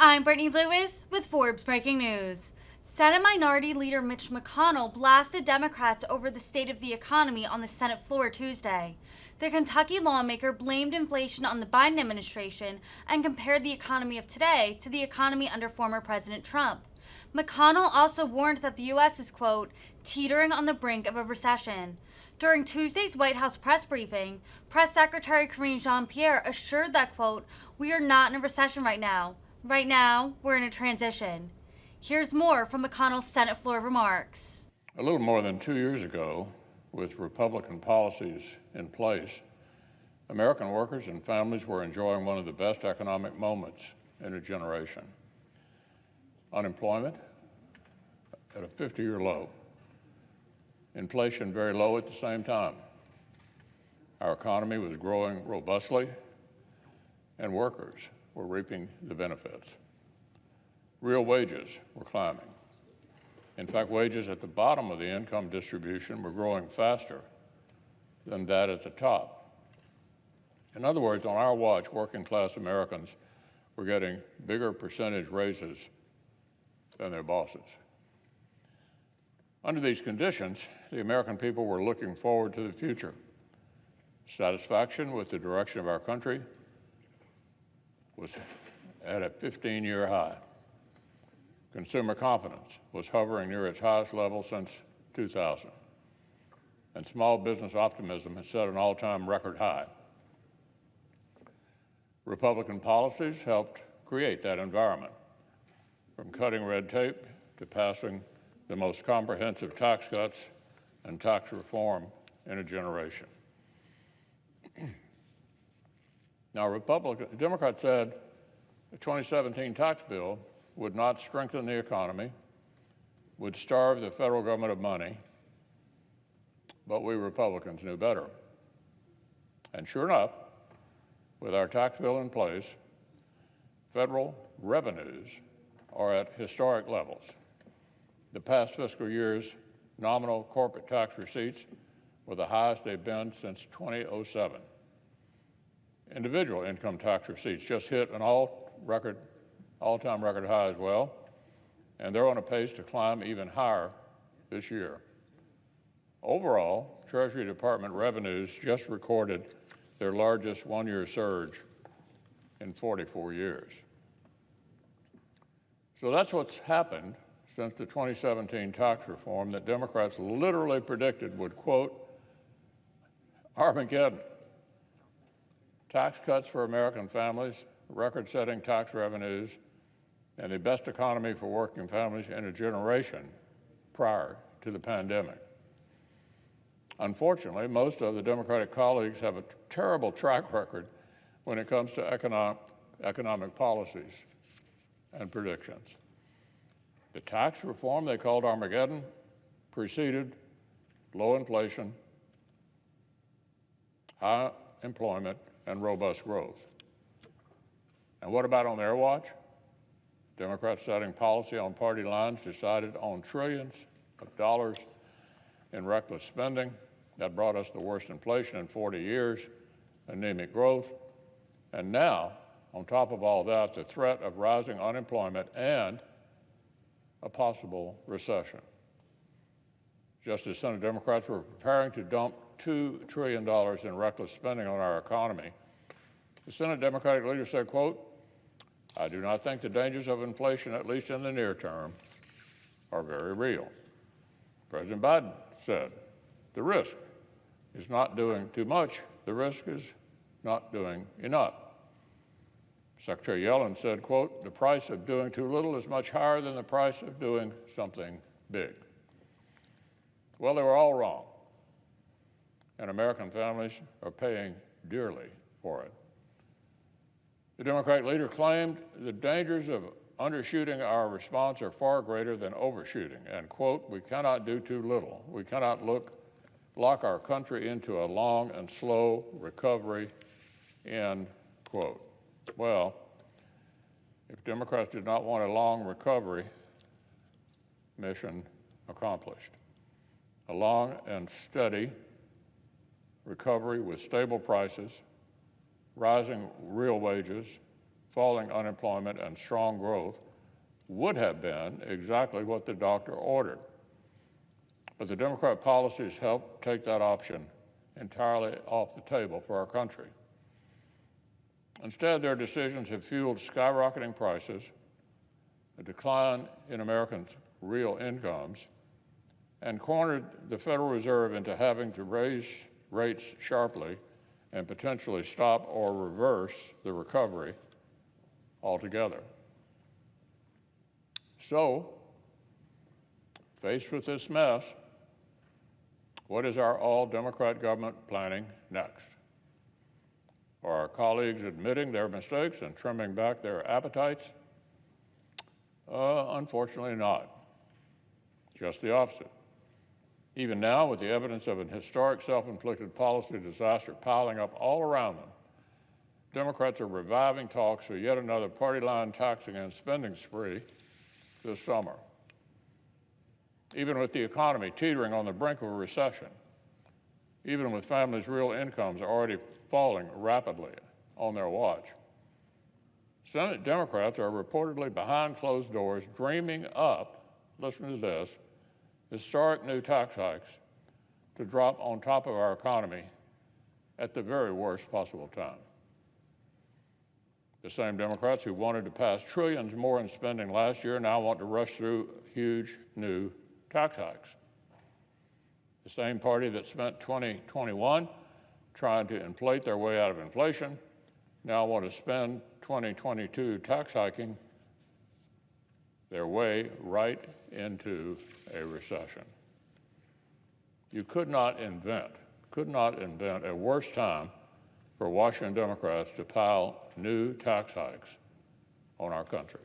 I'm Brittany Lewis with Forbes Breaking News. Senate Minority Leader Mitch McConnell blasted Democrats over the state of the economy on the Senate floor Tuesday. The Kentucky lawmaker blamed inflation on the Biden administration and compared the economy of today to the economy under former President Trump. McConnell also warned that the U.S. is, quote, teetering on the brink of a recession. During Tuesday's White House press briefing, Press Secretary Karine Jean-Pierre assured that, quote, we are not in a recession right now. Right now, we're in a transition. Here's more from McConnell's Senate floor remarks. A little more than 2 years ago, with Republican policies in place, American workers and families were enjoying one of the best economic moments in a generation. Unemployment at a 50-year low. Inflation very low at the same time. Our economy was growing robustly, and workers were reaping the benefits. Real wages were climbing. In fact, wages at the bottom of the income distribution were growing faster than that at the top. In other words, on our watch, working-class Americans were getting bigger percentage raises than their bosses. Under these conditions, the American people were looking forward to the future. Satisfaction with the direction of our country was at a 15-year high. Consumer confidence was hovering near its highest level since 2000, and small business optimism has set an all-time record high. Republican policies helped create that environment, from cutting red tape to passing the most comprehensive tax cuts and tax reform in a generation. Now, Democrats said the 2017 tax bill would not strengthen the economy, would starve the federal government of money, but we Republicans knew better. And sure enough, with our tax bill in place, federal revenues are at historic levels. The past fiscal year's nominal corporate tax receipts were the highest they've been since 2007. Individual income tax receipts just hit an all-time record high as well, and they're on a pace to climb even higher this year. Overall, Treasury Department revenues just recorded their largest one-year surge in 44 years. So that's what's happened since the 2017 tax reform that Democrats literally predicted would, quote, Armageddon. Tax cuts for American families, record-setting tax revenues, and the best economy for working families in a generation prior to the pandemic. Unfortunately, most of the Democratic colleagues have a terrible track record when it comes to economic policies and predictions. The tax reform they called Armageddon preceded low inflation, high employment, and robust growth. And what about on their watch? Democrats setting policy on party lines decided on trillions of dollars in reckless spending that brought us the worst inflation in 40 years, anemic growth, and now, on top of all that, the threat of rising unemployment and a possible recession. Just as Senate Democrats were preparing to dump $2 trillion in reckless spending on our economy, the Senate Democratic leader said, quote, I do not think the dangers of inflation, at least in the near term, are very real. President Biden said, the risk is not doing too much, the risk is not doing enough. Secretary Yellen said, quote, the price of doing too little is much higher than the price of doing something big. Well, they were all wrong, and American families are paying dearly for it. The Democratic leader claimed the dangers of undershooting our response are far greater than overshooting, and, quote, we cannot do too little. We cannot lock our country into a long and slow recovery, end quote. Well, if Democrats did not want a long recovery, mission accomplished. A long and steady recovery with stable prices, rising real wages, falling unemployment, and strong growth would have been exactly what the doctor ordered. But the Democrat policies helped take that option entirely off the table for our country. Instead, their decisions have fueled skyrocketing prices, a decline in Americans' real incomes, and cornered the Federal Reserve into having to raise rates sharply and potentially stop or reverse the recovery altogether. So, faced with this mess, what is our all-Democrat government planning next? Are our colleagues admitting their mistakes and trimming back their appetites? Unfortunately not. Just the opposite. Even now, with the evidence of an historic self-inflicted policy disaster piling up all around them, Democrats are reviving talks for yet another party-line taxing and spending spree this summer. Even with the economy teetering on the brink of a recession, even with families' real incomes already falling rapidly on their watch, Senate Democrats are reportedly behind closed doors dreaming up, listen to this, historic new tax hikes to drop on top of our economy at the very worst possible time. The same Democrats who wanted to pass trillions more in spending last year now want to rush through huge new tax hikes. The same party that spent 2021 trying to inflate their way out of inflation now want to spend 2022 tax hiking their way right into a recession. You could not invent a worse time for Washington Democrats to pile new tax hikes on our country.